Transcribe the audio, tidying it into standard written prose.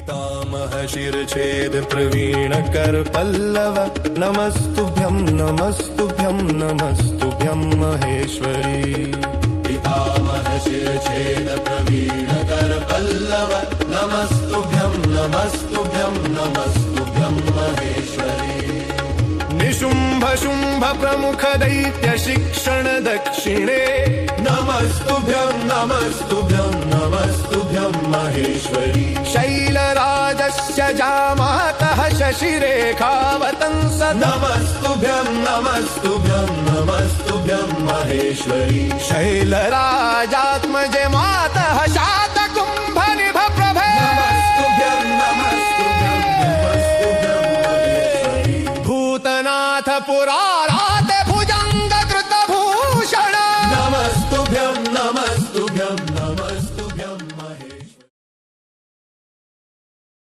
पितामह शिरछेद प्रवीण कर पल्लव नमस्तुभ्यं नमस्तुभ्यं नमस्तुभ्यं महेश्वरी। पितामह शिरछेद प्रवीण कर पल्लव नमस्तुभ्यं नमस्तुभ्यं नमस्तुभ्यं महेश्वरी। निशुंभ शुंभ प्रमुख दैत्य शिक्षण दक्षिणे नमस्तुभ्यं नमस्तुभ्यं नमस्तुभ्यं महेश्वरी। शैलराजस्य जामातः शशिरेखावतंस नमस्तुभ्यं नमस्तुभ्यं नमस्तुभ्यं महेश्वरी। शैलराजात्मजे मातः शातकुंभनिभ प्रभे नमस्तुभ्यं नमस्तुभ्यं नमस्तुभ्यं महेश्वरी। भूतनाथ पुरा